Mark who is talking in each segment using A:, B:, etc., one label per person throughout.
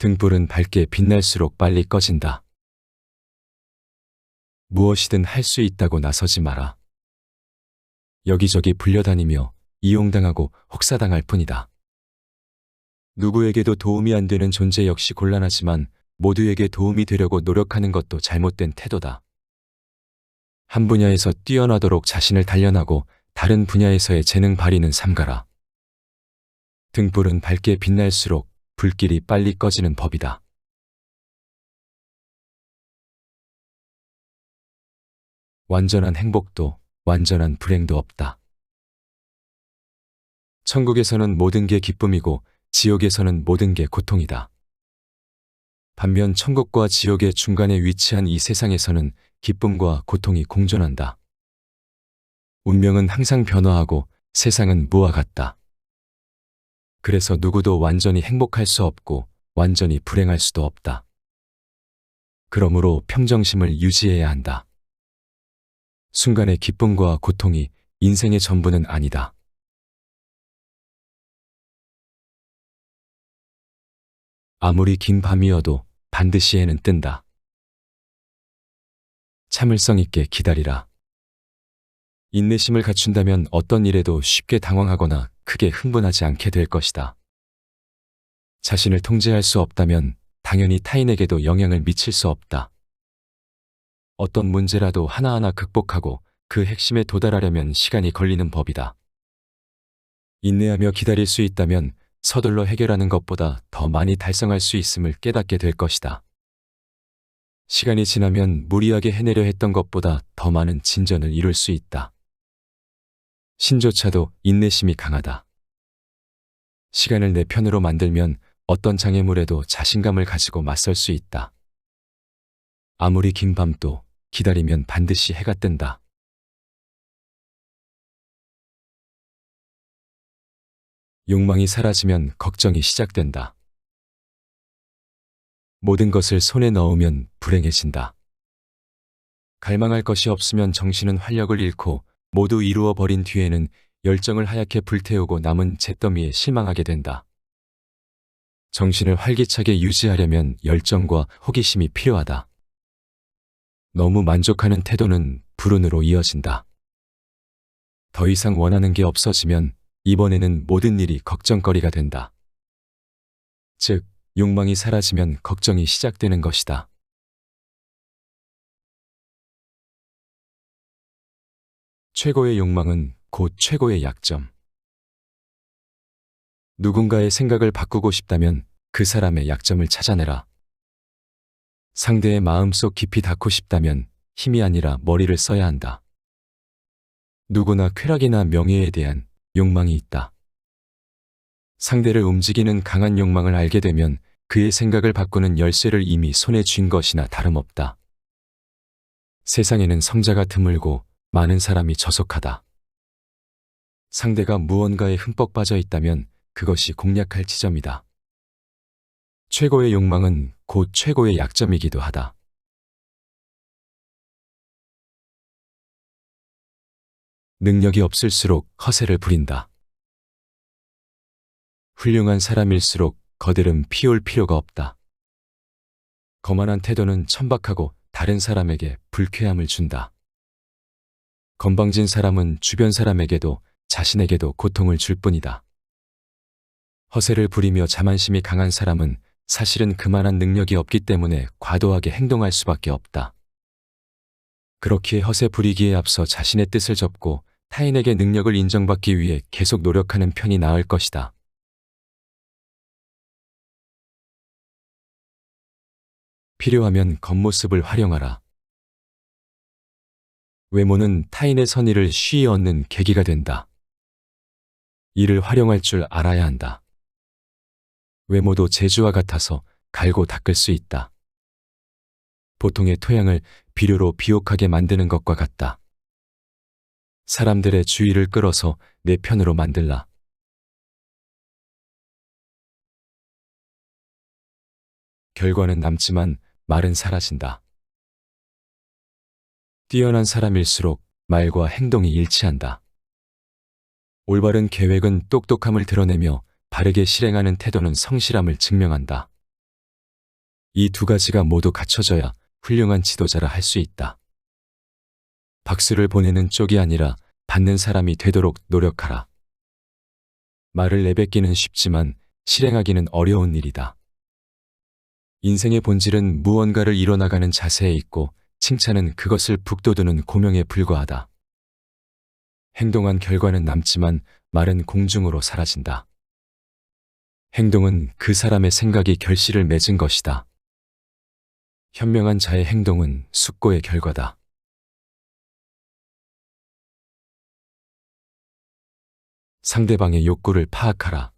A: 등불은 밝게 빛날수록 빨리 꺼진다. 무엇이든 할 수 있다고 나서지 마라. 여기저기 불려다니며 이용당하고 혹사당할 뿐이다. 누구에게도 도움이 안 되는 존재 역시 곤란하지만 모두에게 도움이 되려고 노력하는 것도 잘못된 태도다. 한 분야에서 뛰어나도록 자신을 단련하고 다른 분야에서의 재능 발휘는 삼가라. 등불은 밝게 빛날수록 불길이 빨리 꺼지는 법이다. 완전한 행복도 완전한 불행도 없다. 천국에서는 모든 게 기쁨이고 지옥에서는 모든 게 고통이다. 반면 천국과 지옥의 중간에 위치한 이 세상에서는 기쁨과 고통이 공존한다. 운명은 항상 변화하고 세상은 무와 같다. 그래서 누구도 완전히 행복할 수 없고 완전히 불행할 수도 없다. 그러므로 평정심을 유지해야 한다. 순간의 기쁨과 고통이 인생의 전부는 아니다. 아무리 긴 밤이어도 반드시 해는 뜬다. 참을성 있게 기다리라. 인내심을 갖춘다면 어떤 일에도 쉽게 당황하거나 크게 흥분하지 않게 될 것이다. 자신을 통제할 수 없다면 당연히 타인에게도 영향을 미칠 수 없다. 어떤 문제라도 하나하나 극복하고 그 핵심에 도달하려면 시간이 걸리는 법이다. 인내하며 기다릴 수 있다면 서둘러 해결하는 것보다 더 많이 달성할 수 있음을 깨닫게 될 것이다. 시간이 지나면 무리하게 해내려 했던 것보다 더 많은 진전을 이룰 수 있다. 신조차도 인내심이 강하다. 시간을 내 편으로 만들면 어떤 장애물에도 자신감을 가지고 맞설 수 있다. 아무리 긴 밤도 기다리면 반드시 해가 뜬다. 욕망이 사라지면 걱정이 시작된다. 모든 것을 손에 넣으면 불행해진다. 갈망할 것이 없으면 정신은 활력을 잃고 모두 이루어 버린 뒤에는 열정을 하얗게 불태우고 남은 잿더미에 실망하게 된다. 정신을 활기차게 유지하려면 열정과 호기심이 필요하다. 너무 만족하는 태도는 불운으로 이어진다. 더 이상 원하는 게 없어지면 이번에는 모든 일이 걱정거리가 된다. 즉, 욕망이 사라지면 걱정이 시작되는 것이다. 최고의 욕망은 곧 최고의 약점. 누군가의 생각을 바꾸고 싶다면 그 사람의 약점을 찾아내라. 상대의 마음속 깊이 닿고 싶다면 힘이 아니라 머리를 써야 한다. 누구나 쾌락이나 명예에 대한 욕망이 있다. 상대를 움직이는 강한 욕망을 알게 되면 그의 생각을 바꾸는 열쇠를 이미 손에 쥔 것이나 다름없다. 세상에는 성자가 드물고 많은 사람이 저속하다. 상대가 무언가에 흠뻑 빠져 있다면 그것이 공략할 지점이다. 최고의 욕망은 곧 최고의 약점이기도 하다. 능력이 없을수록 허세를 부린다. 훌륭한 사람일수록 거들음 피울 필요가 없다. 거만한 태도는 천박하고 다른 사람에게 불쾌함을 준다. 건방진 사람은 주변 사람에게도 자신에게도 고통을 줄 뿐이다. 허세를 부리며 자만심이 강한 사람은 사실은 그만한 능력이 없기 때문에 과도하게 행동할 수밖에 없다. 그렇기에 허세 부리기에 앞서 자신의 뜻을 접고 타인에게 능력을 인정받기 위해 계속 노력하는 편이 나을 것이다. 필요하면 겉모습을 활용하라. 외모는 타인의 선의를 쉬이 얻는 계기가 된다. 이를 활용할 줄 알아야 한다. 외모도 재주와 같아서 갈고 닦을 수 있다. 보통의 토양을 비료로 비옥하게 만드는 것과 같다. 사람들의 주의를 끌어서 내 편으로 만들라. 결과는 남지만 말은 사라진다. 뛰어난 사람일수록 말과 행동이 일치한다. 올바른 계획은 똑똑함을 드러내며 바르게 실행하는 태도는 성실함을 증명한다. 이 두 가지가 모두 갖춰져야 훌륭한 지도자라 할 수 있다. 박수를 보내는 쪽이 아니라 받는 사람이 되도록 노력하라. 말을 내뱉기는 쉽지만 실행하기는 어려운 일이다. 인생의 본질은 무언가를 이뤄나가는 자세에 있고 칭찬은 그것을 북돋우는 고명에 불과하다. 행동한 결과는 남지만 말은 공중으로 사라진다. 행동은 그 사람의 생각이 결실을 맺은 것이다. 현명한 자의 행동은 숙고의 결과다. 상대방의 욕구를 파악하라.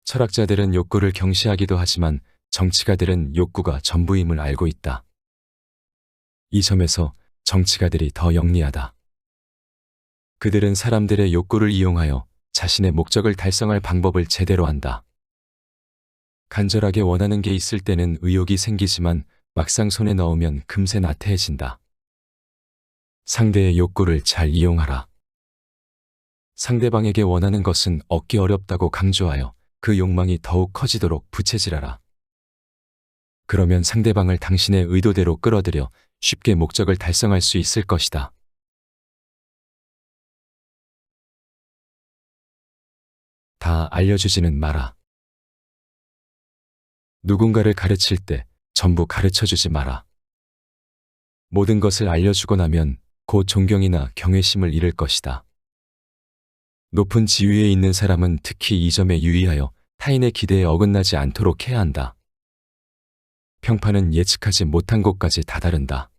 A: 철학자들은 욕구를 경시하기도 하지만 정치가들은 욕구가 전부임을 알고 있다. 이 점에서 정치가들이 더 영리하다. 그들은 사람들의 욕구를 이용하여 자신의 목적을 달성할 방법을 제대로 안다. 간절하게 원하는 게 있을 때는 의욕이 생기지만 막상 손에 넣으면 금세 나태해진다. 상대의 욕구를 잘 이용하라. 상대방에게 원하는 것은 얻기 어렵다고 강조하여 그 욕망이 더욱 커지도록 부채질하라. 그러면 상대방을 당신의 의도대로 끌어들여 쉽게 목적을 달성할 수 있을 것이다. 다 알려주지는 마라. 누군가를 가르칠 때 전부 가르쳐주지 마라. 모든 것을 알려주고 나면 곧 존경이나 경외심을 잃을 것이다. 높은 지위에 있는 사람은 특히 이 점에 유의하여 타인의 기대에 어긋나지 않도록 해야 한다. 평판은 예측하지 못한 곳까지 다다른다.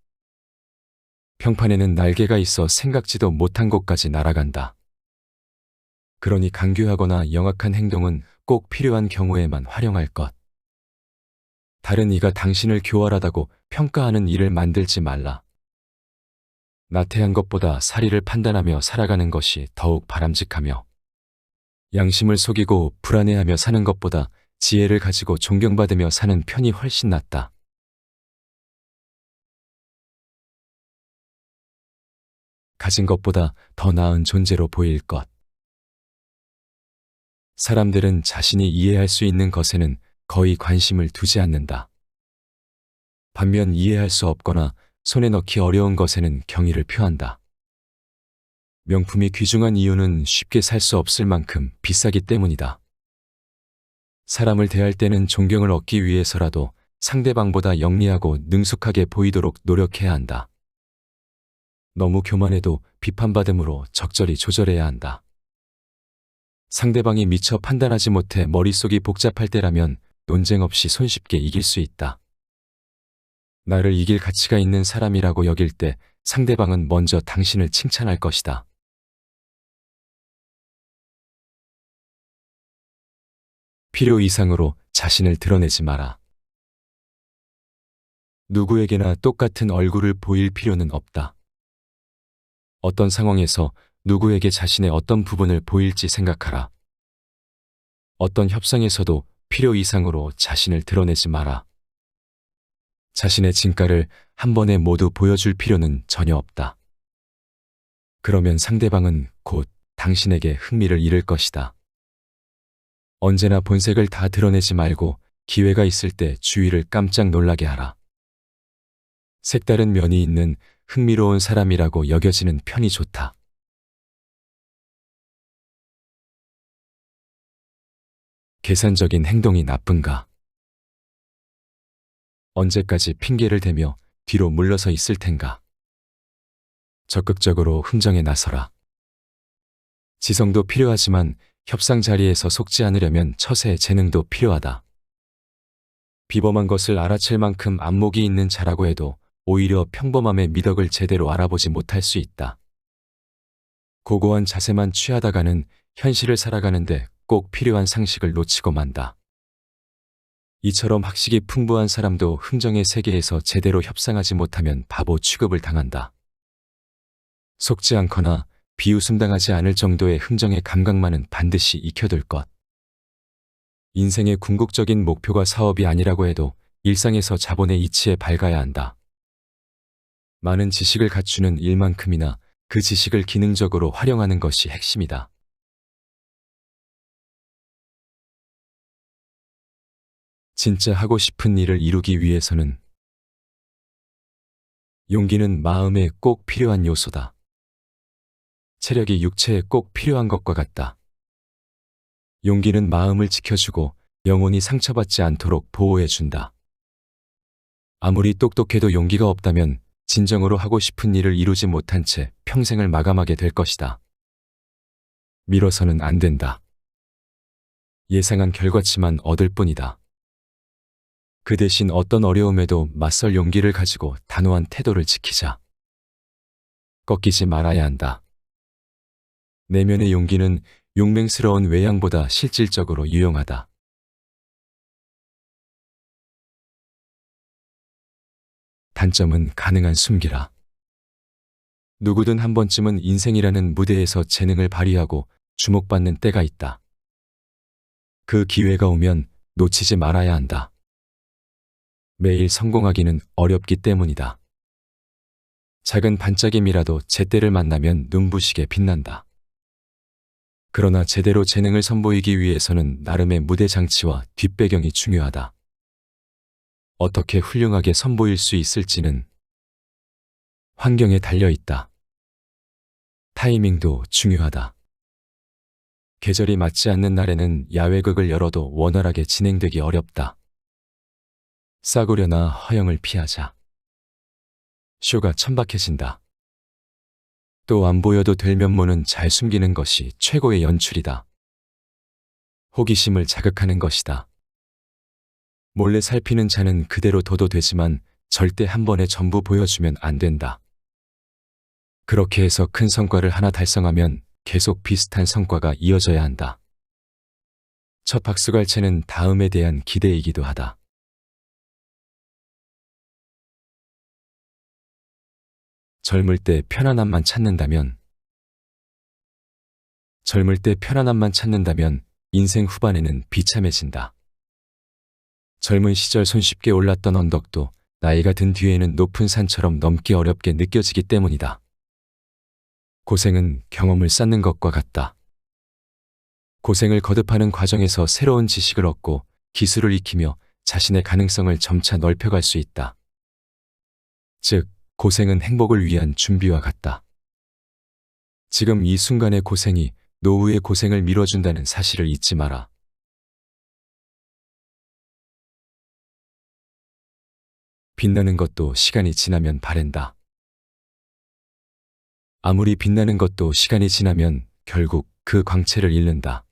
A: 평판에는 날개가 있어 생각지도 못한 곳까지 날아간다. 그러니 간교하거나 영악한 행동은 꼭 필요한 경우에만 활용할 것. 다른 이가 당신을 교활하다고 평가하는 일을 만들지 말라. 나태한 것보다 사리를 판단하며 살아가는 것이 더욱 바람직하며 양심을 속이고 불안해하며 사는 것보다 지혜를 가지고 존경받으며 사는 편이 훨씬 낫다. 가진 것보다 더 나은 존재로 보일 것. 사람들은 자신이 이해할 수 있는 것에는 거의 관심을 두지 않는다. 반면 이해할 수 없거나 손에 넣기 어려운 것에는 경의를 표한다. 명품이 귀중한 이유는 쉽게 살 수 없을 만큼 비싸기 때문이다. 사람을 대할 때는 존경을 얻기 위해서라도 상대방보다 영리하고 능숙하게 보이도록 노력해야 한다. 너무 교만해도 비판받음으로 적절히 조절해야 한다. 상대방이 미처 판단하지 못해 머릿속이 복잡할 때라면 논쟁 없이 손쉽게 이길 수 있다. 나를 이길 가치가 있는 사람이라고 여길 때 상대방은 먼저 당신을 칭찬할 것이다. 필요 이상으로 자신을 드러내지 마라. 누구에게나 똑같은 얼굴을 보일 필요는 없다. 어떤 상황에서 누구에게 자신의 어떤 부분을 보일지 생각하라. 어떤 협상에서도 필요 이상으로 자신을 드러내지 마라. 자신의 진가를 한 번에 모두 보여줄 필요는 전혀 없다. 그러면 상대방은 곧 당신에게 흥미를 잃을 것이다. 언제나 본색을 다 드러내지 말고 기회가 있을 때 주위를 깜짝 놀라게 하라. 색다른 면이 있는 흥미로운 사람이라고 여겨지는 편이 좋다. 계산적인 행동이 나쁜가? 언제까지 핑계를 대며 뒤로 물러서 있을 텐가? 적극적으로 흥정에 나서라. 지성도 필요하지만 협상 자리에서 속지 않으려면 처세의 재능도 필요하다. 비범한 것을 알아챌 만큼 안목이 있는 자라고 해도 오히려 평범함의 미덕을 제대로 알아보지 못할 수 있다. 고고한 자세만 취하다가는 현실을 살아가는데 꼭 필요한 상식을 놓치고 만다. 이처럼 학식이 풍부한 사람도 흥정의 세계에서 제대로 협상하지 못하면 바보 취급을 당한다. 속지 않거나 비웃음당하지 않을 정도의 흥정의 감각만은 반드시 익혀둘 것. 인생의 궁극적인 목표가 사업이 아니라고 해도 일상에서 자본의 이치에 밝아야 한다. 많은 지식을 갖추는 일만큼이나 그 지식을 기능적으로 활용하는 것이 핵심이다. 진짜 하고 싶은 일을 이루기 위해서는 용기는 마음에 꼭 필요한 요소다. 체력이 육체에 꼭 필요한 것과 같다. 용기는 마음을 지켜주고 영혼이 상처받지 않도록 보호해준다. 아무리 똑똑해도 용기가 없다면 진정으로 하고 싶은 일을 이루지 못한 채 평생을 마감하게 될 것이다. 미뤄서는 안 된다. 예상한 결과치만 얻을 뿐이다. 그 대신 어떤 어려움에도 맞설 용기를 가지고 단호한 태도를 지키자. 꺾이지 말아야 한다. 내면의 용기는 용맹스러운 외양보다 실질적으로 유용하다. 단점은 가능한 숨기라. 누구든 한 번쯤은 인생이라는 무대에서 재능을 발휘하고 주목받는 때가 있다. 그 기회가 오면 놓치지 말아야 한다. 매일 성공하기는 어렵기 때문이다. 작은 반짝임이라도 제때를 만나면 눈부시게 빛난다. 그러나 제대로 재능을 선보이기 위해서는 나름의 무대 장치와 뒷배경이 중요하다. 어떻게 훌륭하게 선보일 수 있을지는 환경에 달려 있다. 타이밍도 중요하다. 계절이 맞지 않는 날에는 야외극을 열어도 원활하게 진행되기 어렵다. 싸구려나 허영을 피하자. 쇼가 천박해진다. 또 안 보여도 될 면모는 잘 숨기는 것이 최고의 연출이다. 호기심을 자극하는 것이다. 몰래 살피는 자는 그대로 둬도 되지만 절대 한 번에 전부 보여주면 안 된다. 그렇게 해서 큰 성과를 하나 달성하면 계속 비슷한 성과가 이어져야 한다. 첫 박수갈채는 다음에 대한 기대이기도 하다. 젊을 때 편안함만 찾는다면 인생 후반에는 비참해진다. 젊은 시절 손쉽게 올랐던 언덕도 나이가 든 뒤에는 높은 산처럼 넘기 어렵게 느껴지기 때문이다. 고생은 경험을 쌓는 것과 같다. 고생을 거듭하는 과정에서 새로운 지식을 얻고 기술을 익히며 자신의 가능성을 점차 넓혀갈 수 있다. 즉, 고생은 행복을 위한 준비와 같다. 지금 이 순간의 고생이 노후의 고생을 미뤄준다는 사실을 잊지 마라. 빛나는 것도 시간이 지나면 바랜다. 아무리 빛나는 것도 시간이 지나면 결국 그 광채를 잃는다.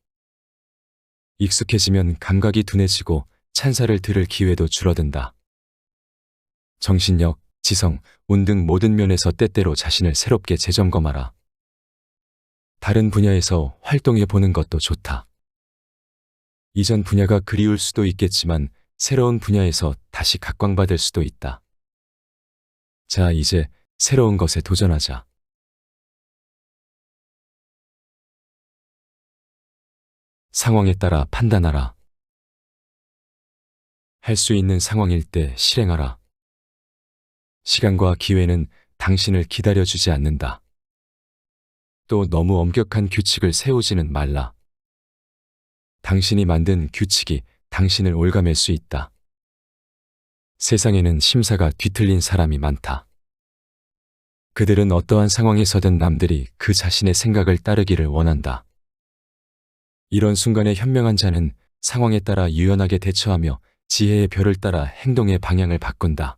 A: 익숙해지면 감각이 둔해지고 찬사를 들을 기회도 줄어든다. 정신력, 지성, 운 등 모든 면에서 때때로 자신을 새롭게 재점검하라. 다른 분야에서 활동해 보는 것도 좋다. 이전 분야가 그리울 수도 있겠지만 새로운 분야에서 다시 각광받을 수도 있다. 자, 이제 새로운 것에 도전하자. 상황에 따라 판단하라. 할 수 있는 상황일 때 실행하라. 시간과 기회는 당신을 기다려주지 않는다. 또 너무 엄격한 규칙을 세우지는 말라. 당신이 만든 규칙이 당신을 올가맬 수 있다. 세상에는 심사가 뒤틀린 사람이 많다. 그들은 어떠한 상황에서든 남들이 그 자신의 생각을 따르기를 원한다. 이런 순간에 현명한 자는 상황에 따라 유연하게 대처하며 지혜의 별을 따라 행동의 방향을 바꾼다.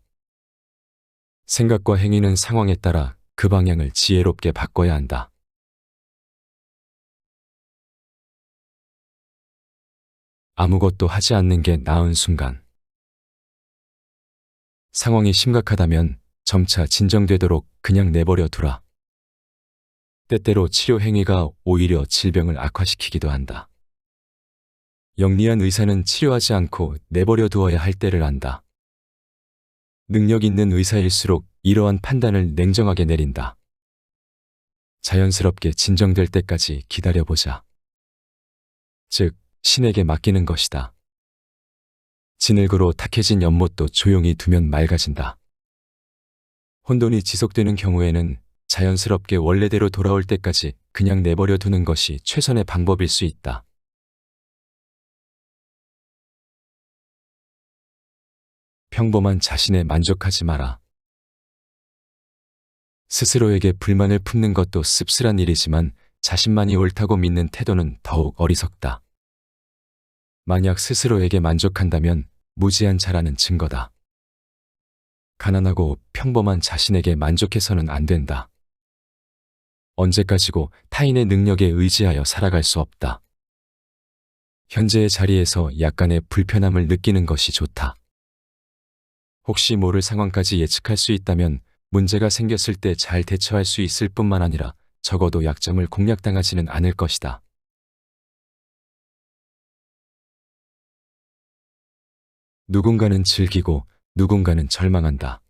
A: 생각과 행위는 상황에 따라 그 방향을 지혜롭게 바꿔야 한다. 아무것도 하지 않는 게 나은 순간. 상황이 심각하다면 점차 진정되도록 그냥 내버려 두라. 때때로 치료 행위가 오히려 질병을 악화시키기도 한다. 영리한 의사는 치료하지 않고 내버려 두어야 할 때를 안다. 능력 있는 의사일수록 이러한 판단을 냉정하게 내린다. 자연스럽게 진정될 때까지 기다려보자. 즉, 신에게 맡기는 것이다. 진흙으로 탁해진 연못도 조용히 두면 맑아진다. 혼돈이 지속되는 경우에는 자연스럽게 원래대로 돌아올 때까지 그냥 내버려 두는 것이 최선의 방법일 수 있다. 평범한 자신에 만족하지 마라. 스스로에게 불만을 품는 것도 씁쓸한 일이지만 자신만이 옳다고 믿는 태도는 더욱 어리석다. 만약 스스로에게 만족한다면 무지한 자라는 증거다. 가난하고 평범한 자신에게 만족해서는 안 된다. 언제까지고 타인의 능력에 의지하여 살아갈 수 없다. 현재의 자리에서 약간의 불편함을 느끼는 것이 좋다. 혹시 모를 상황까지 예측할 수 있다면 문제가 생겼을 때 잘 대처할 수 있을 뿐만 아니라 적어도 약점을 공략당하지는 않을 것이다. 누군가는 즐기고 누군가는 절망한다.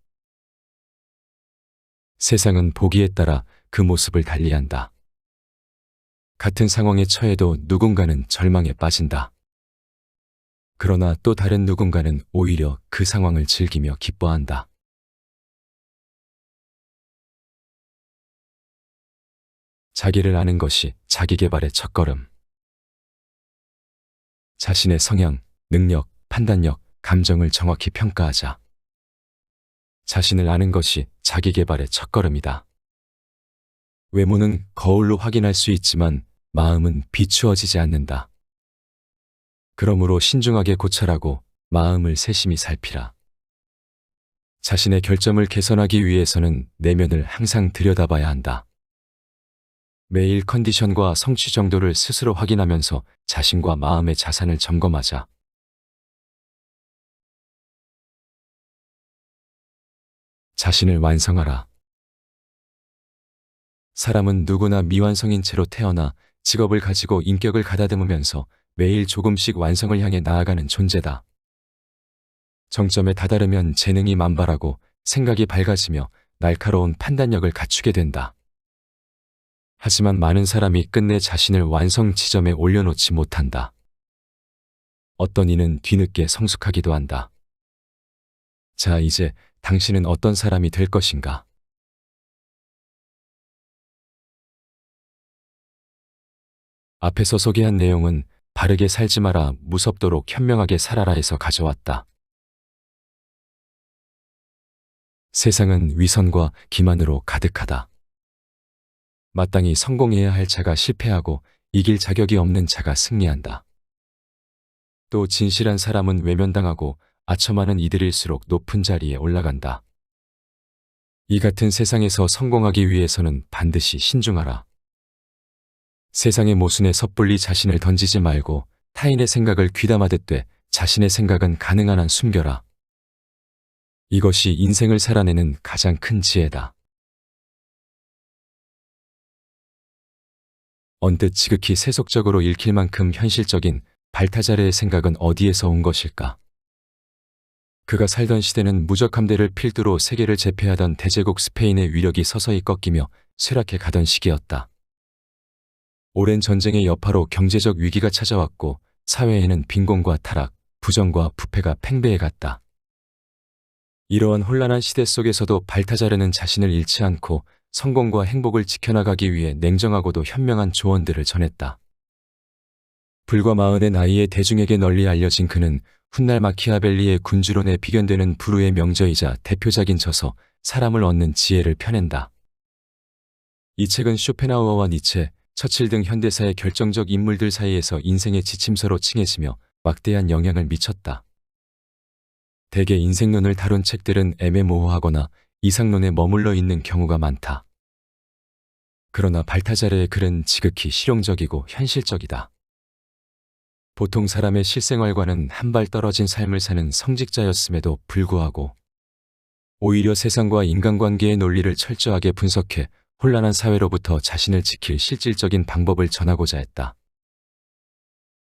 A: 세상은 보기에 따라 그 모습을 달리한다. 같은 상황에 처해도 누군가는 절망에 빠진다. 그러나 또 다른 누군가는 오히려 그 상황을 즐기며 기뻐한다. 자기를 아는 것이 자기 개발의 첫걸음. 자신의 성향, 능력, 판단력, 감정을 정확히 평가하자. 자신을 아는 것이 자기 개발의 첫걸음이다. 외모는 거울로 확인할 수 있지만 마음은 비추어지지 않는다. 그러므로 신중하게 고찰하고 마음을 세심히 살피라. 자신의 결점을 개선하기 위해서는 내면을 항상 들여다봐야 한다. 매일 컨디션과 성취 정도를 스스로 확인하면서 자신과 마음의 자산을 점검하자. 자신을 완성하라. 사람은 누구나 미완성인 채로 태어나 직업을 가지고 인격을 가다듬으면서 매일 조금씩 완성을 향해 나아가는 존재다. 정점에 다다르면 재능이 만발하고 생각이 밝아지며 날카로운 판단력을 갖추게 된다. 하지만 많은 사람이 끝내 자신을 완성 지점에 올려놓지 못한다. 어떤 이는 뒤늦게 성숙하기도 한다. 자, 이제 당신은 어떤 사람이 될 것인가? 앞에서 소개한 내용은 바르게 살지 마라, 무섭도록 현명하게 살아라에서 가져왔다. 세상은 위선과 기만으로 가득하다. 마땅히 성공해야 할 자가 실패하고 이길 자격이 없는 자가 승리한다. 또 진실한 사람은 외면당하고 아첨하는 이들일수록 높은 자리에 올라간다. 이 같은 세상에서 성공하기 위해서는 반드시 신중하라. 세상의 모순에 섣불리 자신을 던지지 말고 타인의 생각을 귀담아 듣되 자신의 생각은 가능한 한 숨겨라. 이것이 인생을 살아내는 가장 큰 지혜다. 언뜻 지극히 세속적으로 읽힐 만큼 현실적인 발타자르의 생각은 어디에서 온 것일까? 그가 살던 시대는 무적 함대를 필두로 세계를 제패하던 대제국 스페인의 위력이 서서히 꺾이며 쇠락해 가던 시기였다. 오랜 전쟁의 여파로 경제적 위기가 찾아왔고 사회에는 빈곤과 타락, 부정과 부패가 팽배해 갔다. 이러한 혼란한 시대 속에서도 발타자르는 자신을 잃지 않고 성공과 행복을 지켜나가기 위해 냉정하고도 현명한 조언들을 전했다. 불과 40의 나이에 대중에게 널리 알려진 그는 훗날 마키아벨리의 군주론에 비견되는 불후의 명저이자 대표작인 저서 사람을 얻는 지혜를 펴낸다. 이 책은 쇼펜하우어와 니체, 처칠 등 현대사의 결정적 인물들 사이에서 인생의 지침서로 칭해지며 막대한 영향을 미쳤다. 대개 인생론을 다룬 책들은 애매모호하거나 이상론에 머물러 있는 경우가 많다. 그러나 발타자르의 글은 지극히 실용적이고 현실적이다. 보통 사람의 실생활과는 한 발 떨어진 삶을 사는 성직자였음에도 불구하고 오히려 세상과 인간관계의 논리를 철저하게 분석해 혼란한 사회로부터 자신을 지킬 실질적인 방법을 전하고자 했다.